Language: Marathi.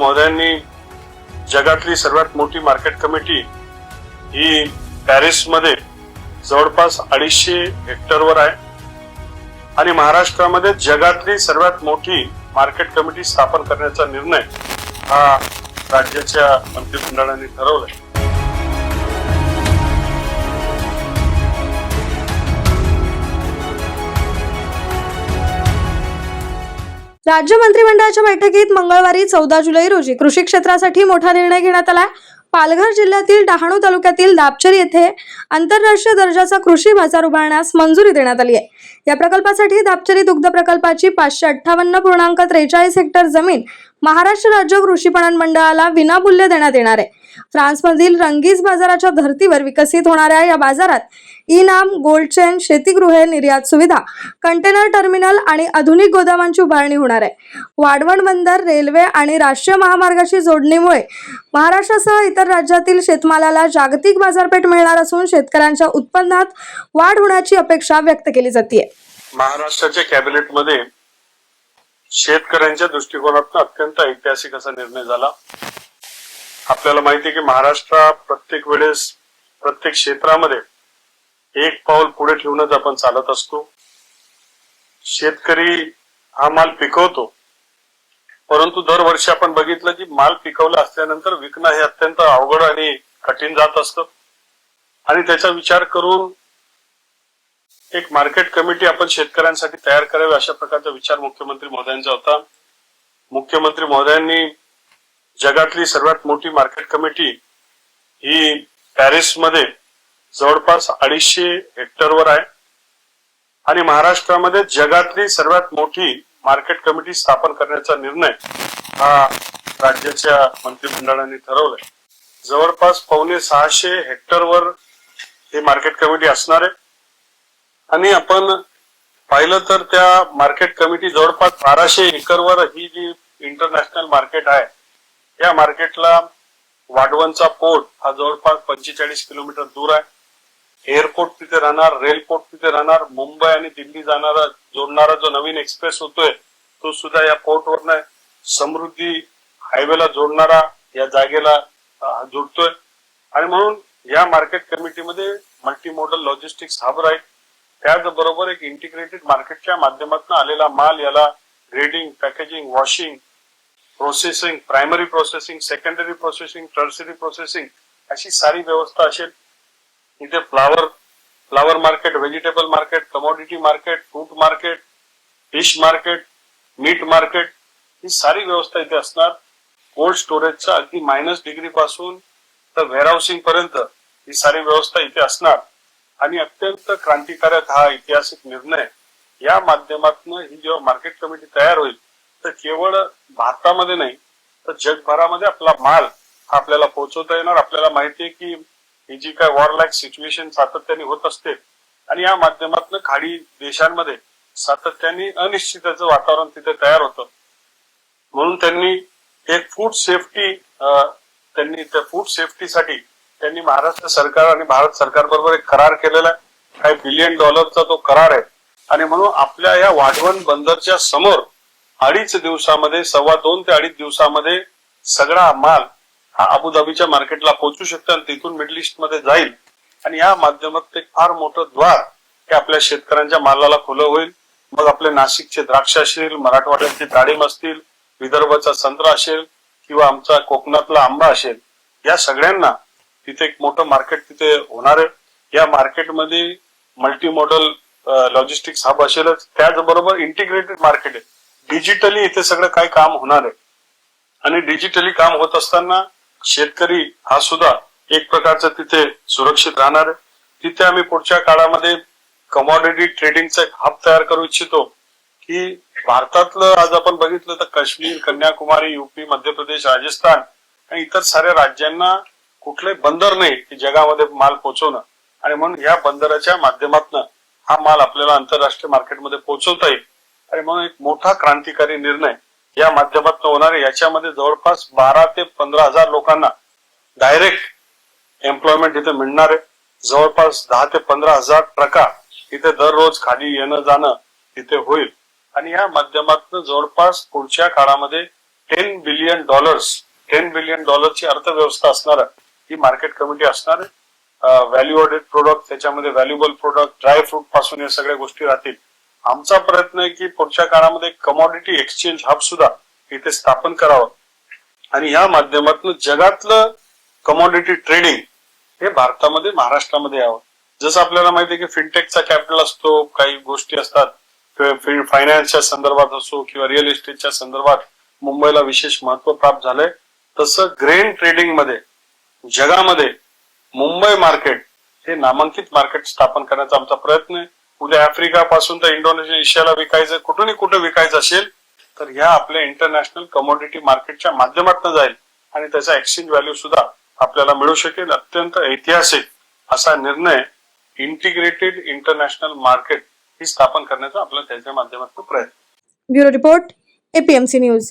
महोदयांनी जगातली सर्वात मोठी मार्केट कमिटी ही पॅरिस मध्ये जवळपास 250 हेक्टरवर आहे आणि महाराष्ट्रामध्ये जगातली सर्वात मोठी मार्केट कमिटी स्थापन करण्याचा निर्णय हा राज्याच्या मंत्रिमंडळाने ठरवलाय। राज्य मंत्रिमंडळाच्या बैठकीत मंगळवारी 14 जुलै रोजी कृषी क्षेत्रासाठी मोठा निर्णय घेण्यात आला। पालघर जिल्ह्यातील डहाणू तालुक्यातील दापचरी येथे आंतरराष्ट्रीय दर्जाचा कृषी बाजार उभारण्यास मंजुरी देण्यात आली आहे। या प्रकल्पासाठी दापचरी दुग्ध प्रकल्पाची 558.43 हेक्टर जमीन महाराष्ट्र राज्य कृषी पणन मंडळाला विनामूल्य देण्यात येणार आहे। फ्रान्समधील रंगीज बाजाराच्या धर्तीवर विकसित होणाऱ्या या बाजारात ई-नाम, गोल्ड चेन, शेतीगृहे, निर्यात सुविधा, कंटेनर टर्मिनल आणि आधुनिक गोदामांची उभारणी होणार आहे। वाढवण बंदर, रेल्वे आणि राष्ट्रीय महामार्गाची जोडणीमुळे महाराष्ट्रासह इतर राज्यातील शेतमालाला जागतिक बाजारपेठ मिळणार असून शेतकऱ्यांच्या उत्पन्नात वाढ होण्याची अपेक्षा व्यक्त केली जाते। महाराष्ट्राच्या कॅबिनेटमध्ये शेतकऱ्यांच्या दृष्टिकोनातून अत्यंत ऐतिहासिक असा निर्णय झाला। आपल्याला माहिती आहे की महाराष्ट्र प्रत्येक वेळेस प्रत्येक क्षेत्रामध्ये एक पाऊल पुढे ठेवूनच आपण चालत असतो। शेतकरी हा माल पिकवतो, परंतु दरवर्षी आपण बघितलं की माल पिकवला असल्यानंतर विकणं हे अत्यंत अवघड आणि कठीण जात असतं आणि त्याचा विचार करून एक मार्केट कमिटी आपण शेतकऱ्यांसाठी तयार करावी अशा प्रकारचा विचार मुख्यमंत्री महोदयांचा होता। मुख्यमंत्री महोदयांनी जगातली सर्वात मोठी मार्केट कमिटी ही पॅरिस मध्ये जवळपास 250 हेक्टरवर आहे आणि महाराष्ट्रामध्ये जगातली सर्वात मोठी मार्केट कमिटी स्थापन करण्याचा निर्णय हा राज्याच्या मंत्रिमंडळाने ठरवलाय। जवळपास 550 हेक्टरवर ही मार्केट कमिटी असणार आहे आणि आपण पाहिलं तर त्या मार्केट कमिटी जवळपास 1200 एकरवर ही जी इंटरनॅशनल मार्केट आहे या मार्केटला वाढवणचा पोर्ट हा जवळपास 45 किलोमीटर दूर आहे। एअरपोर्ट तिथे राहणार, रेलपोर्ट तिथे राहणार, मुंबई आणि दिल्ली जाणारा जोडणारा जो नवीन एक्सप्रेस होतोय तो सुद्धा या पोर्टवरनं आहे। समृद्धी हायवेला जोडणारा या जागेला जोडतोय आणि म्हणून या मार्केट कमिटीमध्ये मल्टीमोडल लॉजिस्टिक्स हब राहील। त्याचबरोबर एक इंटिग्रेटेड मार्केटच्या माध्यमातून आलेला माल याला grading, packaging, washing, processing, primary processing, secondary processing, tertiary processing अशी सारी व्यवस्था असेल। इथे flower market, vegetable market, commodity market, fruit market, fish market, meat market ही सारी व्यवस्था इथे असणार। कोल्ड स्टोरेजचा अगदी -डिग्री पासून तर वेअरहाऊसिंग पर्यंत ही सारी व्यवस्था इथे असणार आणि अत्यंत क्रांतिकारक हा ऐतिहासिक निर्णय या माध्यमातून ही जेव्हा मार्केट कमिटी तयार होईल तर केवळ भारतामध्ये नाही तर जगभरामध्ये आपला माल हा आपल्याला पोहोचवता येणार। आपल्याला माहिती आहे की ही जी काय वॉर लाईक सिच्युएशन सातत्याने होत असते आणि या माध्यमातून खाडी देशांमध्ये सातत्याने अनिश्चिततेचं वातावरण तिथे तयार होतं, म्हणून त्यांनी एक फूड सेफ्टीसाठी त्यांनी महाराष्ट्र सरकार आणि भारत सरकार बरोबर एक करार केलेला आहे। काही $1 बिलियन तो करार आहे आणि म्हणून आपल्या या वाढवण बंदरच्या समोर 2.5 दिवसामध्ये 2.25 ते 2.5 दिवसामध्ये सगळा माल हा अबुधाबीच्या मार्केटला पोहोचू शकतो आणि तिथून मिडल ईस्ट मध्ये जाईल आणि या माध्यमात एक फार मोठं द्वार हे आपल्या शेतकऱ्यांच्या मालाला खुलं होईल। मग आपले नाशिकचे द्राक्ष असतील, मराठवाड्याचे डाळिंब असतील, विदर्भाचा संत्रा असेल किंवा आमचा कोकणातला आंबा असेल, या सगळ्यांना तिथे एक मोठं मार्केट तिथे होणार आहे। या मार्केटमध्ये मल्टी मॉडल लॉजिस्टिक्स हब असेलच, त्याचबरोबर इंटिग्रेटेड मार्केट आहे। डिजिटली इथे सगळं काही काम होणार आहे आणि डिजिटली काम होत असताना शेतकरी हा सुद्धा एक प्रकारचा तिथे सुरक्षित राहणार आहे। तिथे आम्ही पुढच्या काळामध्ये कमॉडिटी ट्रेडिंगचा एक हब तयार करू इच्छितो की भारतातलं आज आपण बघितलं तर काश्मीर, कन्याकुमारी, यूपी, मध्य प्रदेश, राजस्थान आणि इतर साऱ्या राज्यांना कुठले बंदर नाही की जगामध्ये माल पोहोचवणं आणि म्हणून या बंदराच्या माध्यमातून हा माल आपल्याला आंतरराष्ट्रीय मार्केटमध्ये पोहोचवता येईल आणि म्हणून एक मोठा क्रांतिकारी निर्णय या माध्यमातून होणार आहे। याच्यामध्ये जवळपास 12 ते 15 हजार लोकांना डायरेक्ट एम्प्लॉयमेंट इथे मिळणार आहे। जवळपास 10 ते 15 हजार ट्रका इथे दररोज खाली येणं जाणं तिथे होईल आणि या माध्यमातून जवळपास पुढच्या काळामध्ये $10 बिलियन ची अर्थव्यवस्था असणार ही मार्केट कमिटी असणार आहे. व्हॅल्यू ऑडेड प्रोडक्ट, त्याच्यामध्ये व्हॅल्युएबल प्रोडक्ट, ड्राय फ्रूट पासून या सगळ्या गोष्टी राहतील. आमचा प्रयत्न आहे की पुढच्या काळामध्ये कमॉडिटी एक्सचेंज हब सुद्धा इथे स्थापन करावं आणि या माध्यमातून जगातलं कमॉडिटी ट्रेडिंग हे भारतामध्ये, महाराष्ट्रामध्ये यावं. जसं आपल्याला माहिती आहे की फिनटेकचा कॅपिटल असतो, काही गोष्टी असतात, फायनान्सच्या संदर्भात असो किंवा रिअल इस्टेटच्या संदर्भात मुंबईला विशेष महत्व प्राप्त झालंय. तसं ग्रेन ट्रेडिंग मध्ये जगामध्ये मुंबई मार्केट हे नामांकित मार्केट स्थापन करण्याचा आमचा प्रयत्न आहे. उद्या आफ्रिका पासून तर इंडोनेशियाला विकायचं, कुठूनही कुठे विकायचं असेल तर ह्या आपल्या इंटरनॅशनल कमोडिटी मार्केटच्या माध्यमातून जाईल आणि त्याचा एक्सचेंज व्हॅल्यू सुद्धा आपल्याला मिळू शकेल. अत्यंत ऐतिहासिक असा निर्णय इंटिग्रेटेड इंटरनॅशनल मार्केट ही स्थापन करण्याचा आपला त्याच्या माध्यमातून प्रयत्न. Bureau report, APMC news.